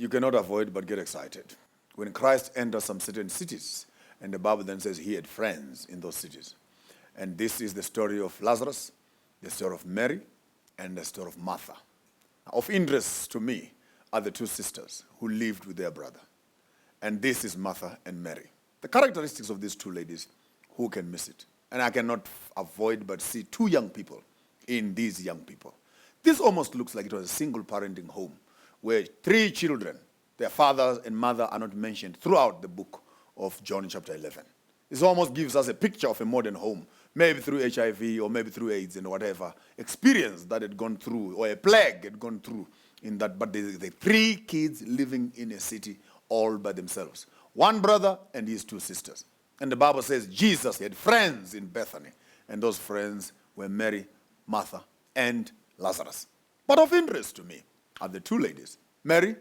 you cannot avoid but get excited. When Christ enters some certain cities, and the Bible then says he had friends in those cities. And this is the story of Lazarus, the story of Mary, and the story of Martha. Of interest to me are the two sisters who lived with their brother. And this is Martha and Mary. The characteristics of these two ladies, who can miss it? And I cannot avoid but see two young people in these young people. This almost looks like it was a single parenting home where three children, their father and mother are not mentioned throughout the book of John chapter 11. This almost gives us a picture of a modern home, maybe through HIV or maybe through AIDS and whatever experience that had gone through, or a plague had gone through in that. But the three kids living in a city all by themselves. One brother and his two sisters. And the Bible says Jesus had friends in Bethany. And those friends were Mary, Martha, and Lazarus. But of interest to me are the two ladies, Mary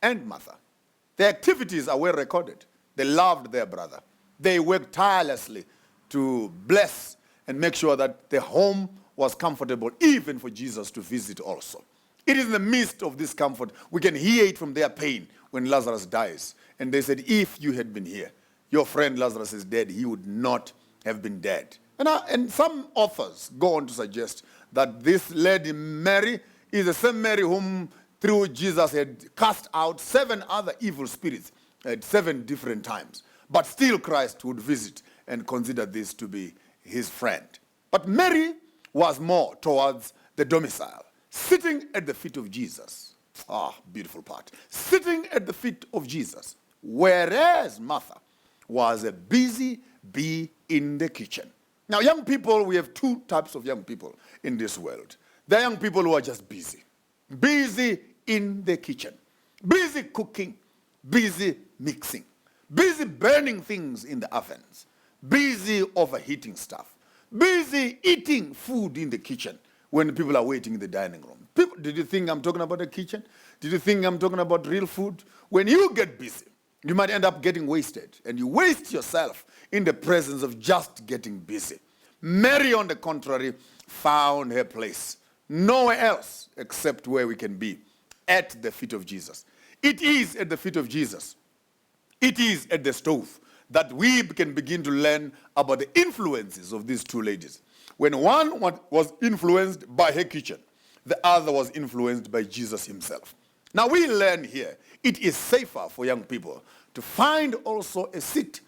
and Martha. Their activities are well recorded. They loved their brother. They worked tirelessly to bless and make sure that the home was comfortable, even for Jesus to visit also. It is in the midst of this comfort, we can hear it from their pain when Lazarus dies. And they said, if you had been here, your friend Lazarus is dead, he would not have been dead. And some authors go on to suggest that this lady Mary is the same Mary whom through Jesus had cast out 7 other evil spirits at 7 different times. But still Christ would visit and consider this to be his friend. But Mary was more towards the domicile, sitting at the feet of Jesus. Ah, beautiful part. Sitting at the feet of Jesus. Whereas Martha was a busy bee in the kitchen. Now, young people, we have 2 types of young people in this world. There are young people who are just busy. Busy in the kitchen. Busy cooking. Busy mixing. Busy burning things in the ovens. Busy overheating stuff. Busy eating food in the kitchen when people are waiting in the dining room. People, did you think I'm talking about the kitchen? Did you think I'm talking about real food? When you get busy, you might end up getting wasted. And you waste yourself in the presence of just getting busy. Mary, on the contrary, found her place. Nowhere else except where we can be, at the feet of Jesus. It is at the feet of Jesus. It is at the stove that we can begin to learn about the influences of these two ladies. When one was influenced by her kitchen, the other was influenced by Jesus himself. Now we learn here, it is safer for young people to find also a seat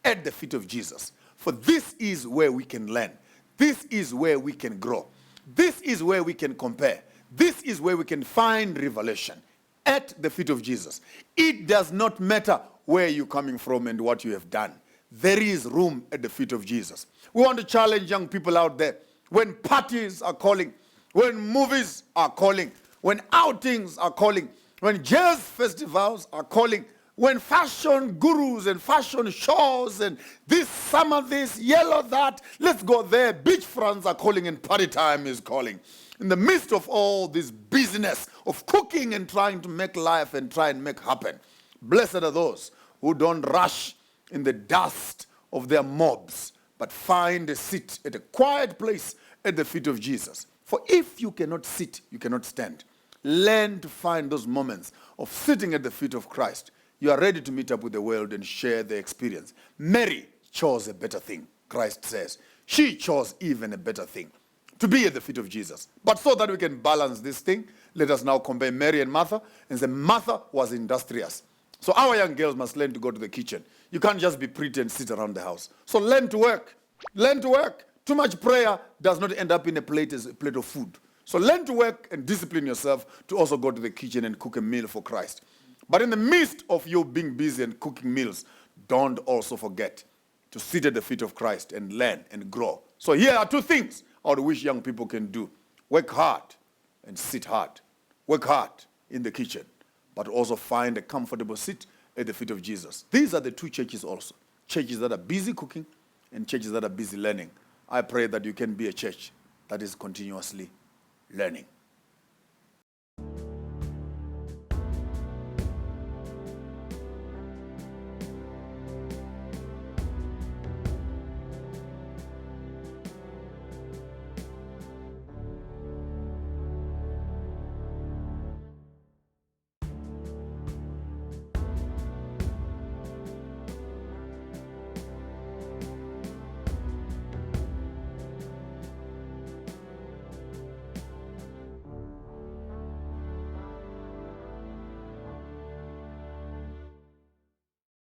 at the feet of Jesus. For this is where we can learn. This is where we can grow. This is where we can compare. This is where we can find revelation. At the feet of Jesus. It does not matter where you're coming from and what you have done. There is room at the feet of Jesus. We want to challenge young people out there. When parties are calling, when movies are calling, when outings are calling, when jazz festivals are calling, when fashion gurus and fashion shows and this summer this, yellow that, let's go there, beach fronts are calling and party time is calling. In the midst of all this busyness of cooking and trying to make life and try and make happen, blessed are those who don't rush in the dust of their mobs, but find a seat at a quiet place at the feet of Jesus. For if you cannot sit, you cannot stand. Learn to find those moments of sitting at the feet of Christ. You are ready to meet up with the world and share the experience. Mary chose a better thing, Christ says. She chose even a better thing, to be at the feet of Jesus. But so that we can balance this thing, let us now compare Mary and Martha and say Martha was industrious. So our young girls must learn to go to the kitchen. You can't just be pretty and sit around the house. So learn to work. Learn to work. Too much prayer does not end up in a plate as a plate of food. So learn to work and discipline yourself to also go to the kitchen and cook a meal for Christ. But in the midst of you being busy and cooking meals, don't also forget to sit at the feet of Christ and learn and grow. So here are 2 things I would wish young people can do. Work hard and sit hard. Work hard in the kitchen, but also find a comfortable seat at the feet of Jesus. These are the 2 churches also. Churches that are busy cooking and churches that are busy learning. I pray that you can be a church that is continuously learning.